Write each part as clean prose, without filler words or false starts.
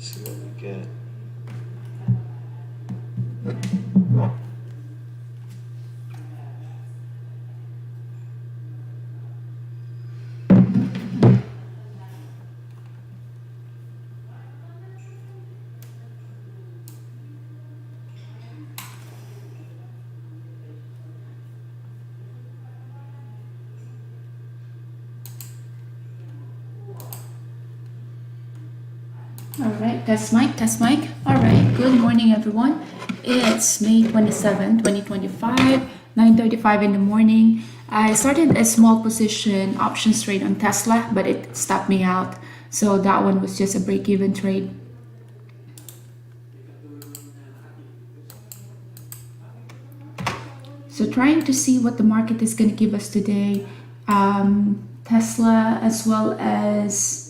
See what we get. All right, test mic, test mic. All right, good morning, everyone. It's May 27, 2025, 9:35 in the morning. I started a small position options trade on Tesla, but it stopped me out. So that one was just a break-even trade. So trying to see what the market is going to give us today. Tesla as well as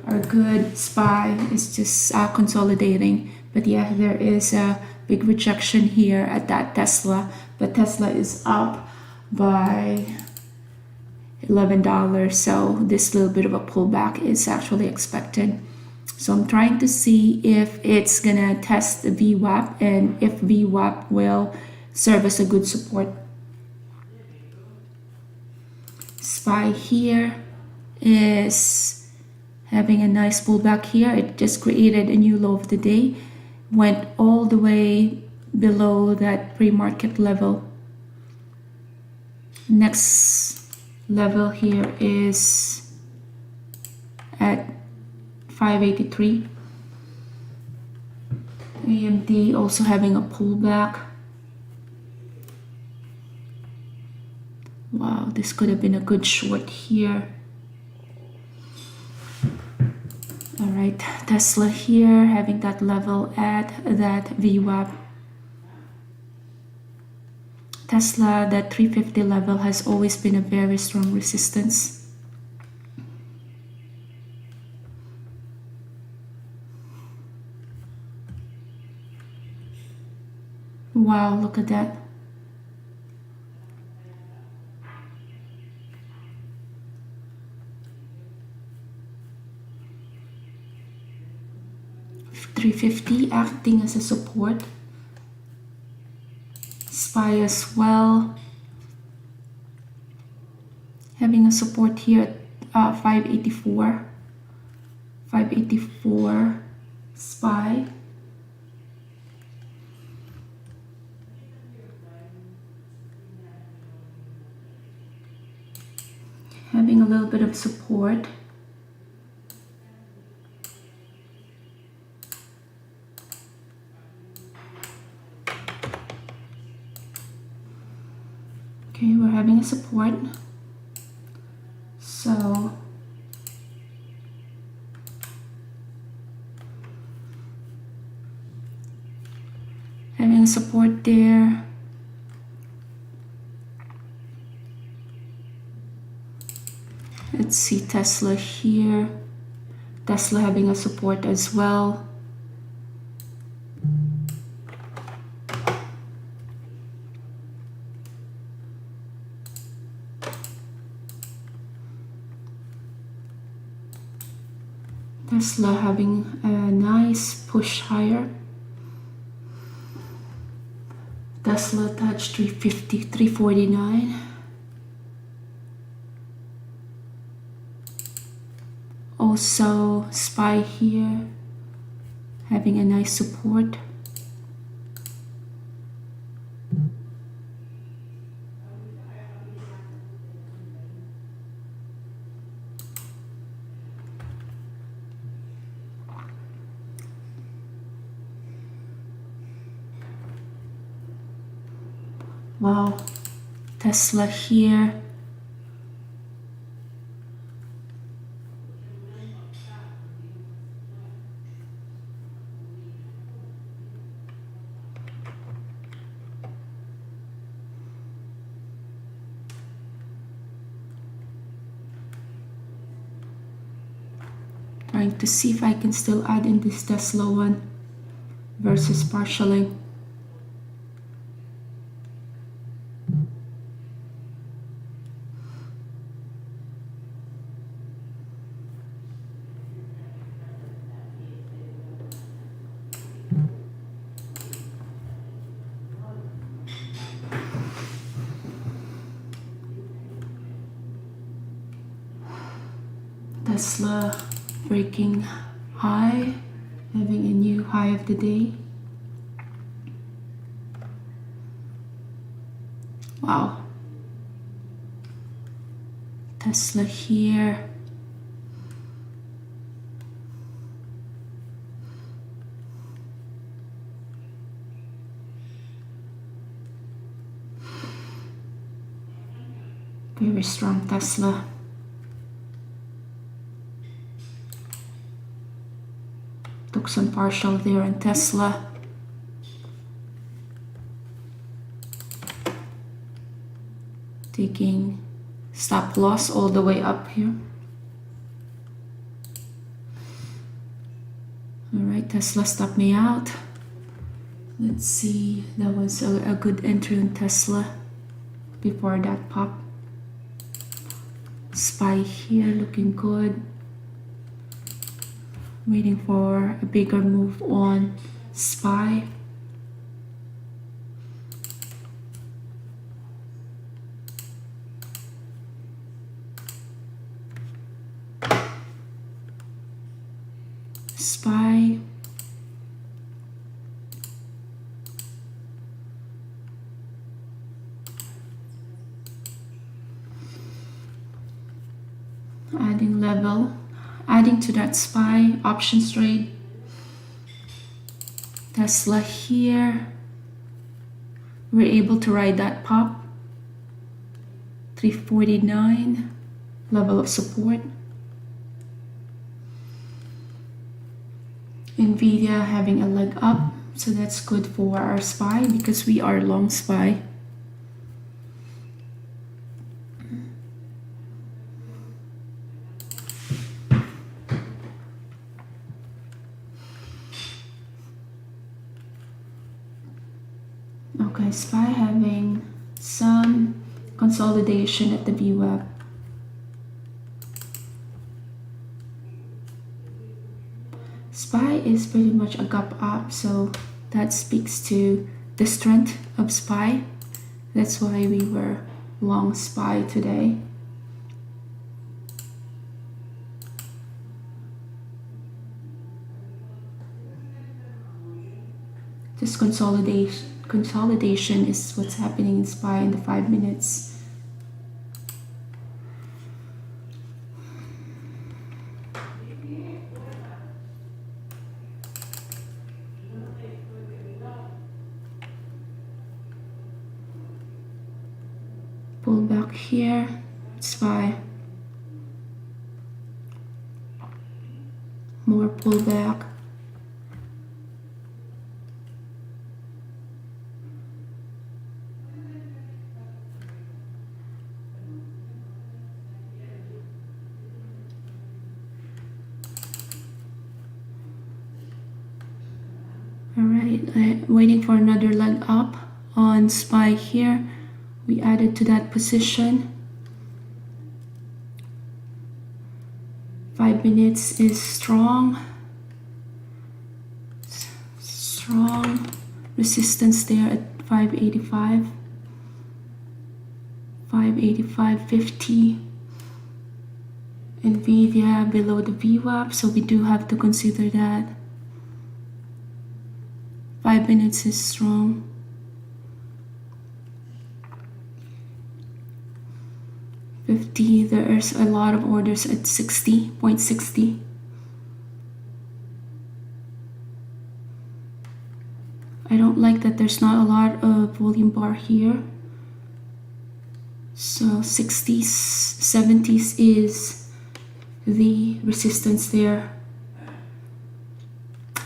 our good SPY is just consolidating. But yeah, there is a big rejection here at that Tesla. But Tesla is up by $11. So this little bit of a pullback is actually expected. So I'm trying to see if it's gonna test the VWAP and if VWAP will serve as a good support. SPY here is having a nice pullback here. It just created a new low of the day, went all the way below that pre-market level. Next level here is at 583. AMD also having a pullback. Wow, this could have been a good short here. All right, Tesla here having that level at that VWAP. Tesla, that 350 level has always been a very strong resistance. Wow, look at that. $350 acting as a support. SPY as well. Having a support here at 584. 584 SPY. Having a little bit of support. Okay, we're having a support. So having support there. Let's see Tesla here. Tesla having a support as well. Tesla having a nice push higher. Tesla touched 350, 349. Also SPY here having a nice support. Wow, Tesla here. Trying to see if I can still add in this Tesla one versus partialing. Tesla breaking high, having a new high of the day. Wow. Tesla here. Very strong Tesla. Took some partial there in Tesla. Taking stop loss all the way up here. All right, Tesla stopped me out. Let's see, that was a good entry in Tesla before that pop. SPY here looking good. Waiting for a bigger move on SPY. SPY. Adding level, adding to that SPY options trade. Tesla here. We're able to ride that pop. 349 level of support. Nvidia having a leg up, so that's good for our SPY because we are long SPY. Okay, SPY having some consolidation at the VWAP. SPY is pretty much a gap up, so that speaks to the strength of SPY. That's why we were long SPY today. This consolidation is what's happening in SPY in the 5 minutes. Pull back here, SPY. More pullback. Alright, waiting for another leg up on SPY here. We added to that position. 5 minutes is strong. Strong resistance there at 585. 585.50. Nvidia below the VWAP, so we do have to consider that. 5 minutes is strong. There's a lot of orders at 60.60. I don't like that there's not a lot of volume bar here. So 60s, 70s is the resistance there.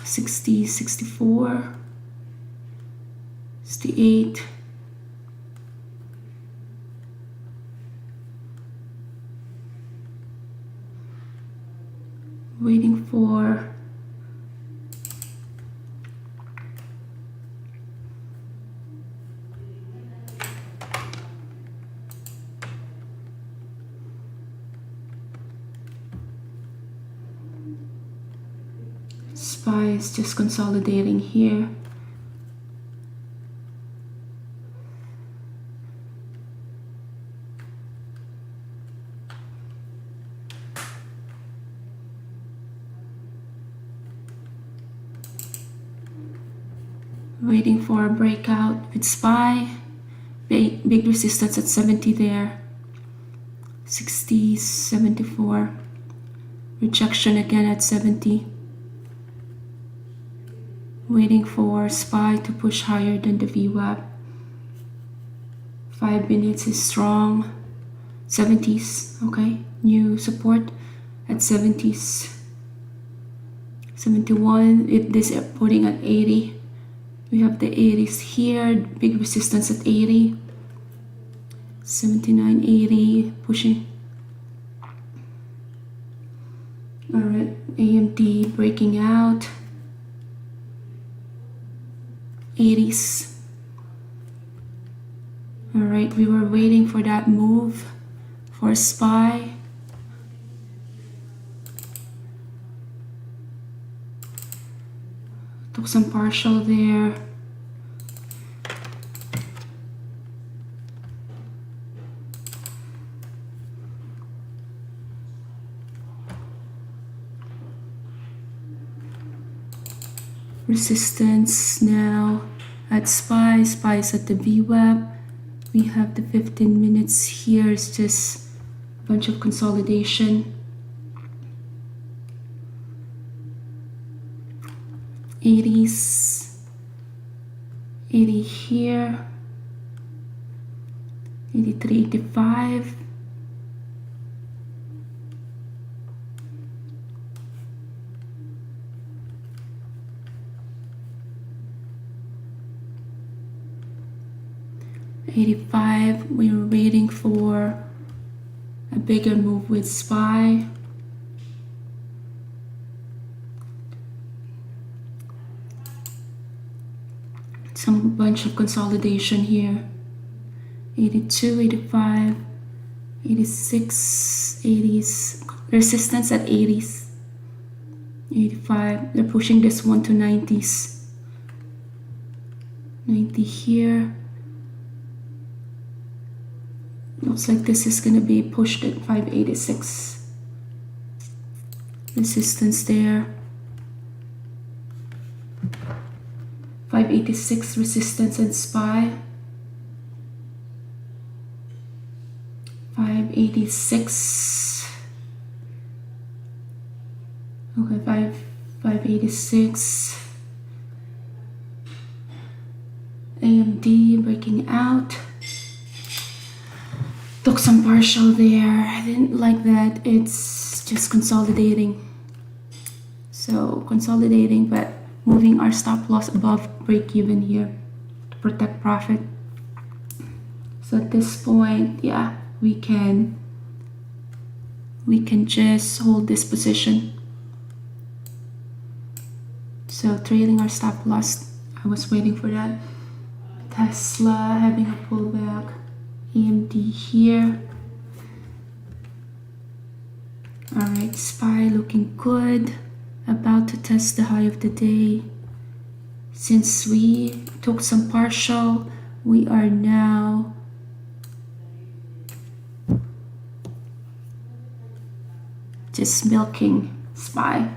60, 64, 68. Waiting for SPY is just consolidating here. Waiting for a breakout with SPY. Big resistance at 70 there. 60, 74. Rejection again at 70. Waiting for SPY to push higher than the VWAP. 5 minutes is strong. 70s, okay. New support at 70s. 71, this is putting at 80. We have the 80s here, big resistance at 80. 79, 80, pushing. Alright, AMD breaking out. 80s. Alright, we were waiting for that move for SPY. Took some partial there. Resistance now at SPY. SPY is at the VWAP. We have the 15 minutes here. It's just a bunch of consolidation. 80s, 80 here, 83, 85. $85, we were waiting for a bigger move with SPY. Some bunch of consolidation here. 82, 85, 86, 80s, resistance at 80s. 85, they're pushing this one to 90s. 90 here. Looks like this is going to be pushed at 586. Resistance there. 586 resistance and SPY. 586. Okay, 586. AMD breaking out. Took some partial there. I didn't like that. It's just consolidating. So consolidating, but moving our stop loss above break even here to protect profit. So at this point, yeah, we can just hold this position. So trailing our stop loss. I was waiting for that. Tesla having a pullback. AMD here. Alright, SPY looking good. About to test the high of the day. Since we took some partial, we are now just milking SPY.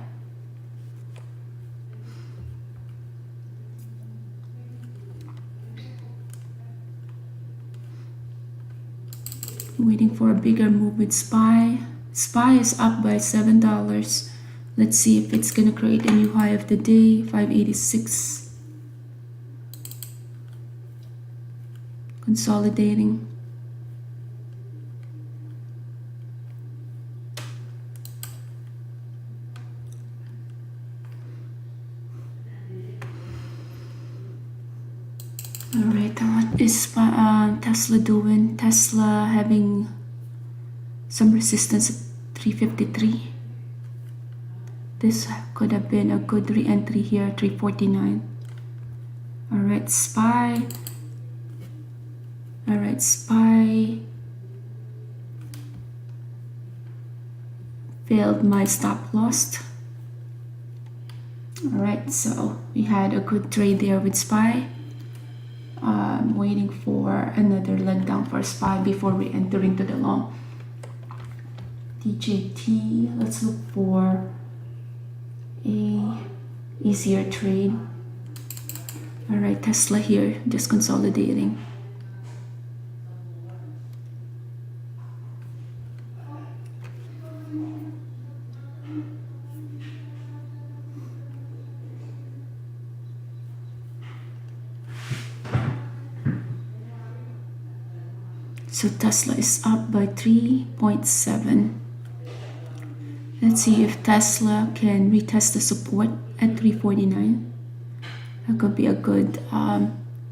Waiting for a bigger move with SPY. SPY is up by $7. Let's see if it's gonna create a new high of the day. 586. Consolidating. Alright, what is Tesla doing? Tesla having some resistance at 353. This could have been a good re-entry here, 349. Alright, SPY. Alright, SPY. Failed my stop loss. Alright, so we had a good trade there with SPY. Waiting for another leg down for SPY before we enter into the long. DJT, let's look for a easier trade. All right, Tesla here, just consolidating. So Tesla is up by 3.7. Let's see if Tesla can retest the support at 349. That could be a good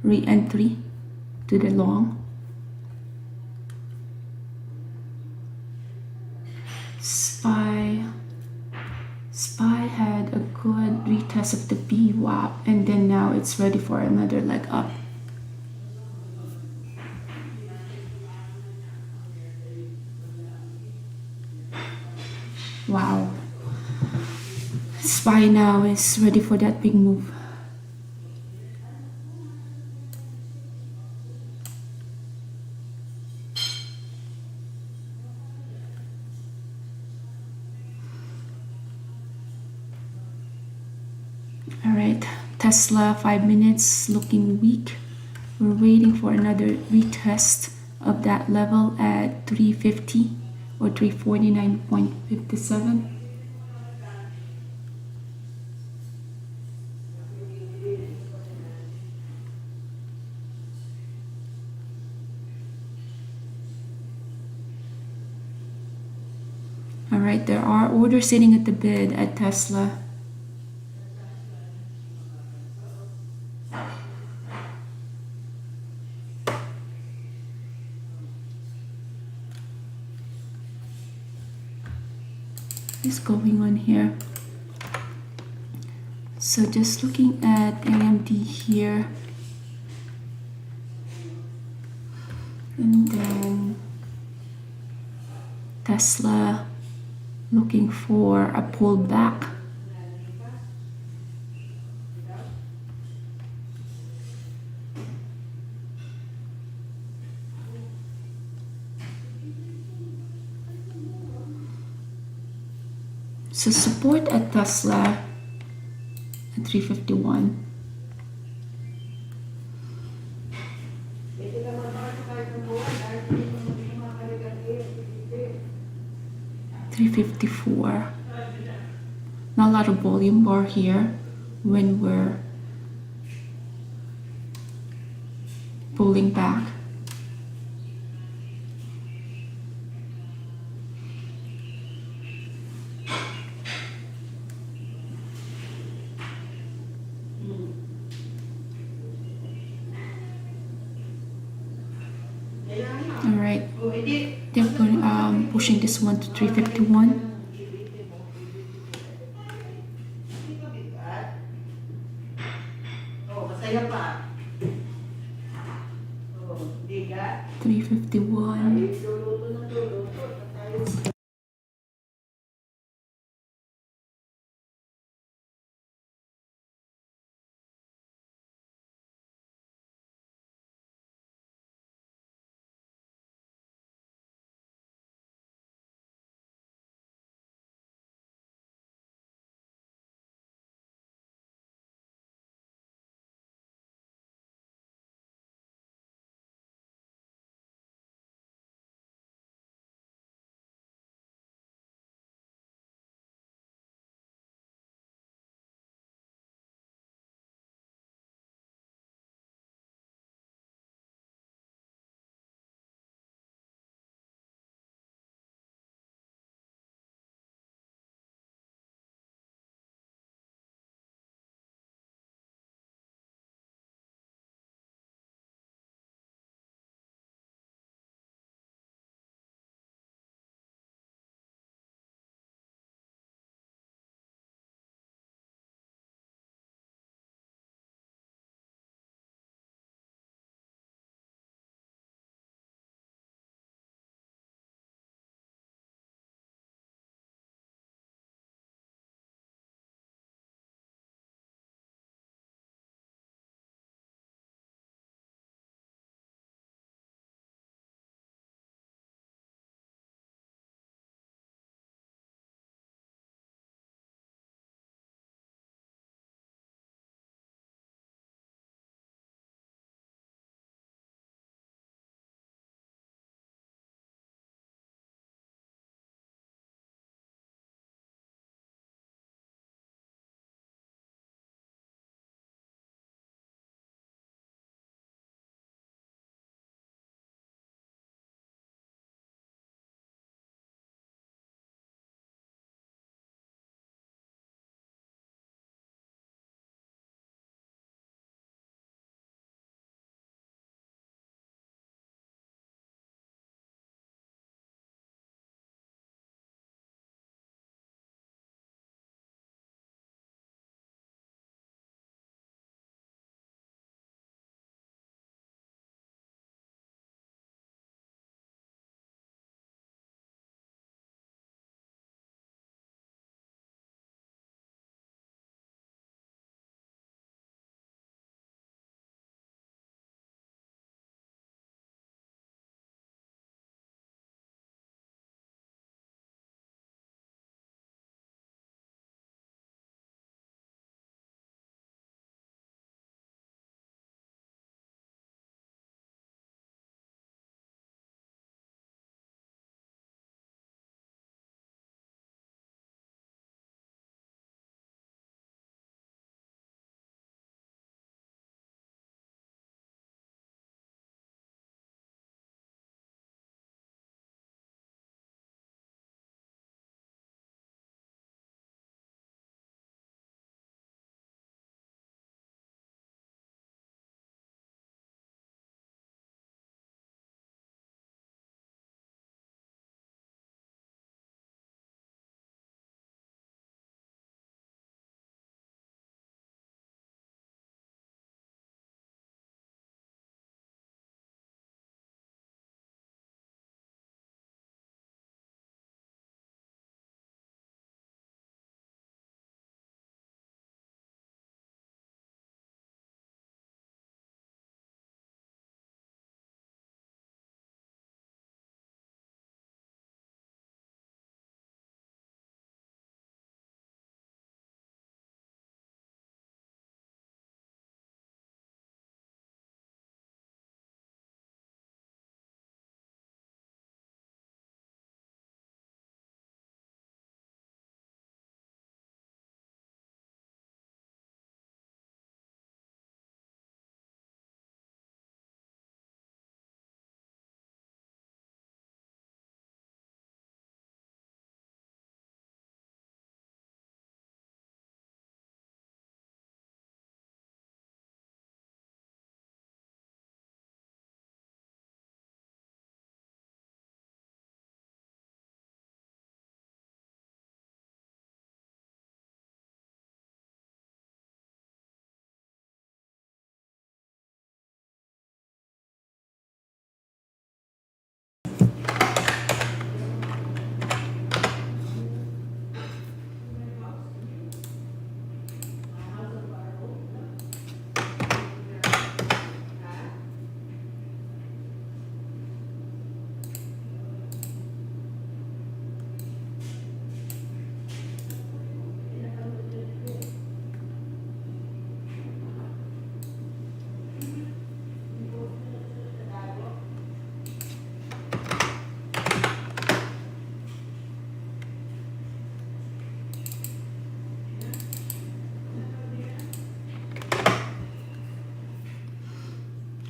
re-entry to the long. SPY had a good retest of the VWAP, and then now it's ready for another leg up. Wow. SPY now is ready for that big move. All right, Tesla 5 minutes looking weak. We're waiting for another retest of that level at 350 or 349.57. All right, there are orders sitting at the bid at Tesla. What's going on here? So just looking at AMD here, and then Tesla looking for a pullback. So support at Tesla at 351. $354. Not a lot of volume bar here when we're pulling back. All right, they're pushing this one to 351. $351.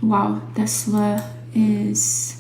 Wow, Tesla is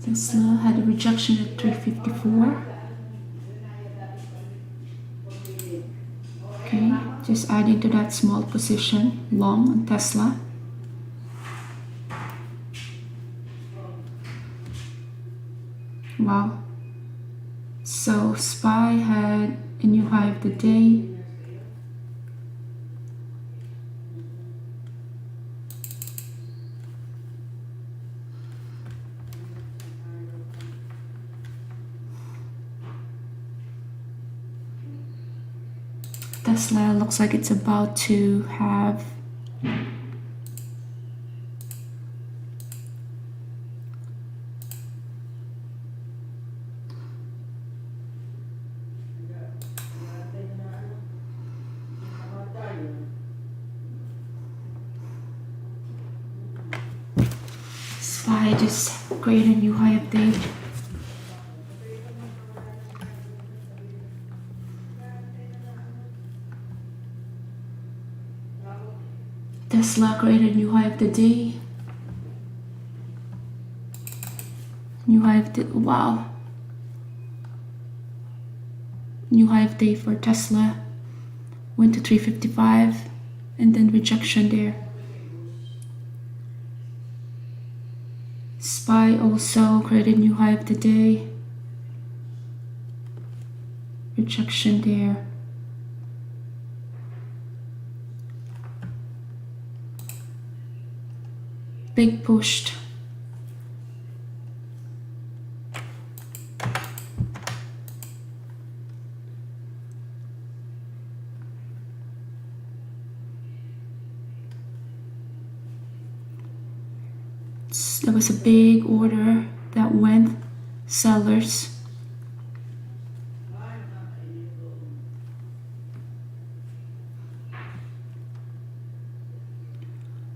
Tesla had a rejection at 354. Okay, just adding to that small position long on Tesla. Wow. So SPY had a new high of the day. Tesla looks like it's about to have SPY just created a new high of the day. Tesla created a new high of the day. New high of the wow. New high of day for Tesla. Went to 355 and then rejection there. SPY also created new high of the day. Rejection there. Big pushed. There was a big order that went sellers.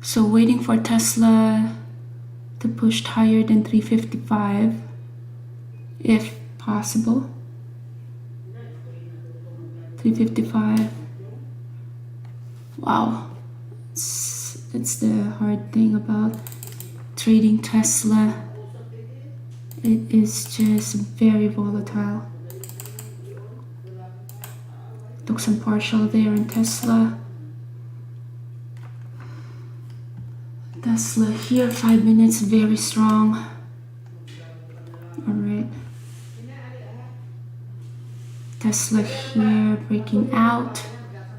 So waiting for Tesla to push higher than 355 if possible. 355. Wow. That's the hard thing about trading Tesla. It is just very volatile. Took some partial there in Tesla. Tesla here, 5 minutes, very strong. All right. Tesla here, breaking out,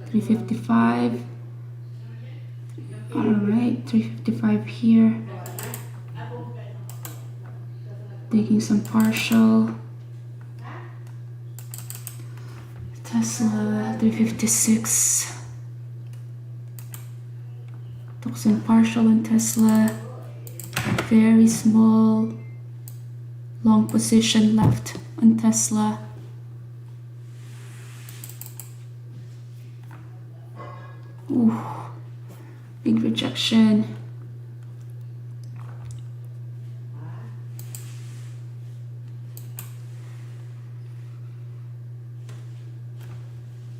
355. All right, 355 here. Taking some partial. Tesla, 356. Took some partial in Tesla. Very small long position left on Tesla. Ooh, big rejection.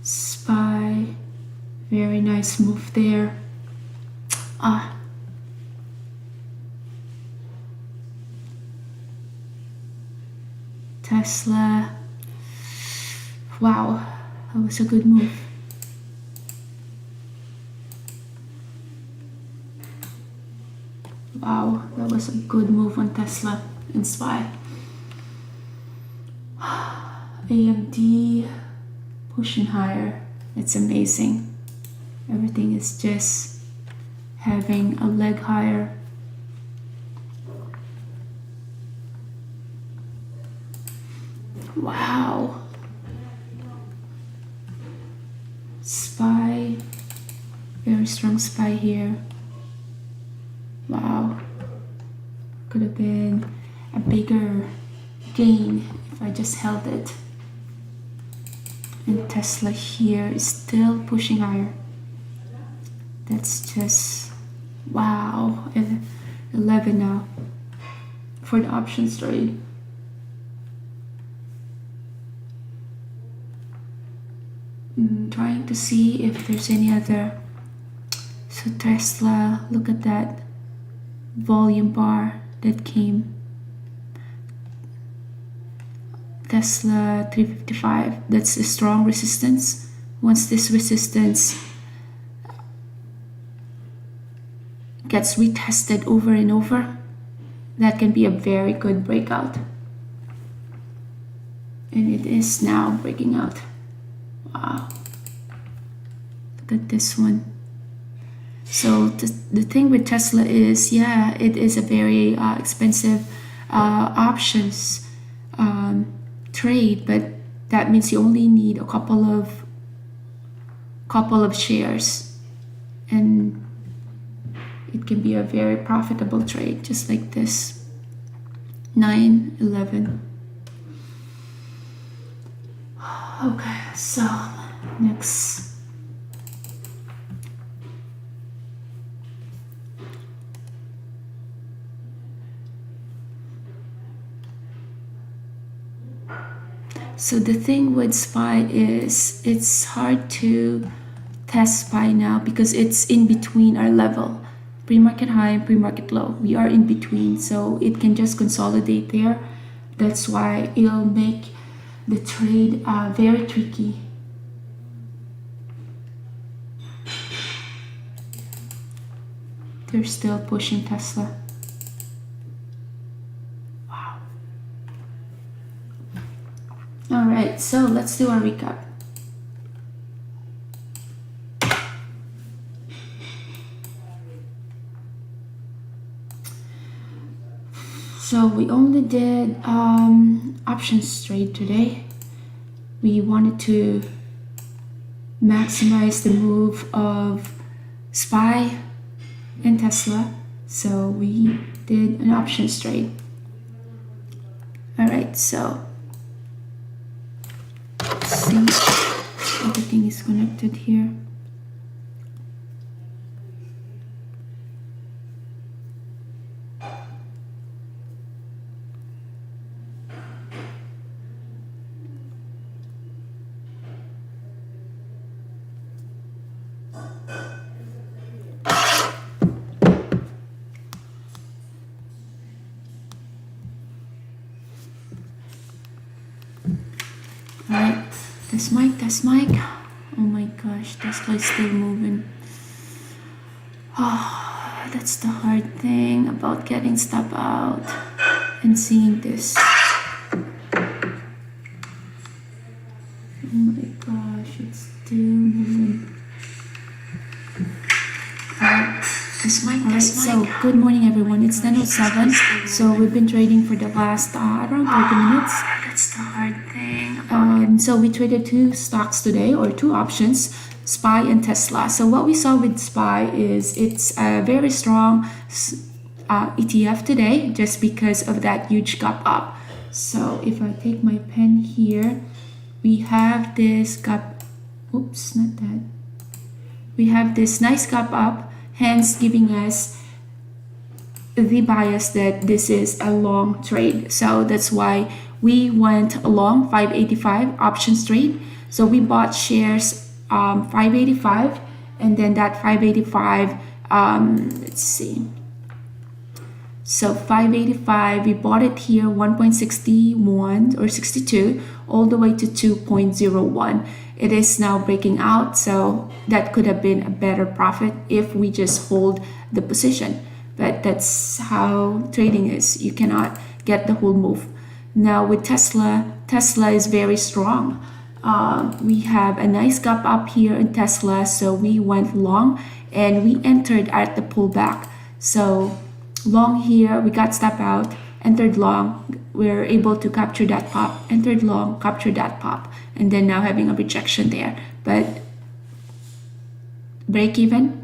SPY, very nice move there. Tesla, wow, that was a good move. Wow, that was a good move on Tesla and SPY. AMD pushing higher. It's amazing. Everything is just having a leg higher. Wow. SPY, very strong SPY here. Wow. Could have been a bigger gain if I just held it. And Tesla here is still pushing higher. That's just wow. 11 now for the options trade. Trying to see if there's any other. So Tesla, look at that volume bar that came. Tesla 355, that's a strong resistance. Once this resistance gets retested over and over, that can be a very good breakout. And it is now breaking out. Wow. Look at this one. So the thing with Tesla is, yeah, it is a very expensive options trade, but that means you only need a couple of shares, and it can be a very profitable trade, just like this. 9-11. Okay, so next. So the thing with SPY is it's hard to test SPY now because it's in between our level. Pre-market high and pre-market low. We are in between, so it can just consolidate there. That's why it'll make the trade very tricky. They're still pushing Tesla. Wow. All right, so let's do our recap. So we only did options trade today. We wanted to maximize the move of SPY and Tesla, so we did an options trade. All right, so let's see, everything is connected here. Alright, test mic. Oh my gosh, Tesla is still moving. Oh, that's the hard thing about getting stop out and seeing this. Oh my gosh, it's still moving. Alright, so good morning everyone. It's 10:07. So we've been trading for the last around 30 minutes. That's the hard thing. So we traded two stocks today, or two options, SPY and Tesla. So what we saw with SPY is it's a very strong ETF today, just because of that huge gap up. So if I take my pen here, we have this gap. Oops, not that. We have this nice gap up, hence giving us the bias that this is a long trade. So that's why we went along 585 options trade. So we bought shares 585, and then that 585, let's see. So 585, we bought it here 1.61 or 62 all the way to 2.01. It is now breaking out, so that could have been a better profit if we just hold the position. But that's how trading is. You cannot get the whole move. Now with Tesla is very strong. We have a nice gap up here in Tesla, so we went long and we entered at the pullback. So long here, we got stop out, entered long, we're able to capture that pop, entered long, capture that pop, and then now having a rejection there. But break even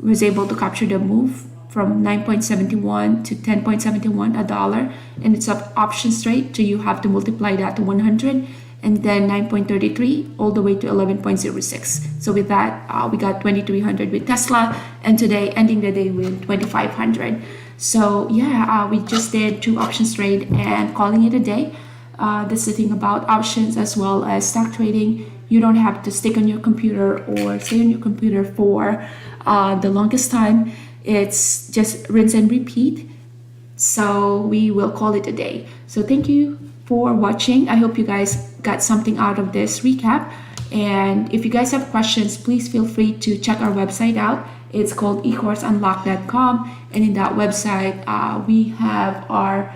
was able to capture the move from 9.71 to 10.71, a dollar, and it's an option trade, so you have to multiply that to 100, and then 9.33 all the way to 11.06. So with that, we got 2,300 with Tesla, and today ending the day with 2,500. So yeah, we just did 2 options trade and calling it a day. That's the thing about options as well as stock trading. You don't have to stick on your computer or stay on your computer for the longest time. It's just rinse and repeat. So we will call it a day. So thank you for watching. I hope you guys got something out of this recap. And if you guys have questions, please feel free to check our website out. It's called ecourseunlock.com. And in that website, we have our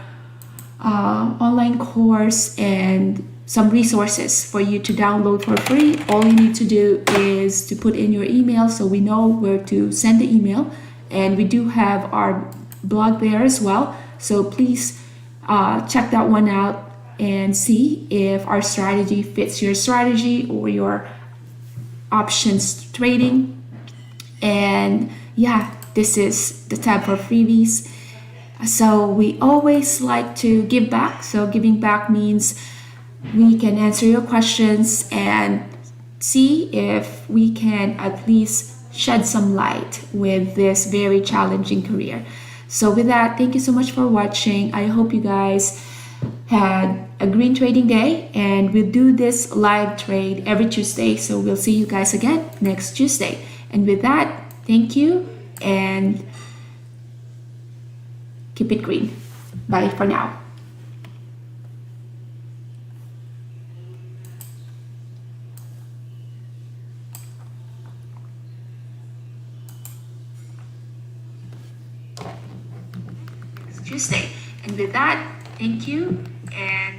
online course and some resources for you to download for free. All you need to do is to put in your email so we know where to send the email. And we do have our blog there as well. So please check that one out and see if our strategy fits your strategy or your options trading. And yeah, this is the tab for freebies. So we always like to give back. So giving back means we can answer your questions and see if we can at least shed some light with this very challenging career. So with that, thank you so much for watching. I hope you guys had a green trading day, and we'll do this live trade every Tuesday. So we'll see you guys again next Tuesday. And with that, thank you and keep it green. Bye for now. Tuesday. And with that, thank you and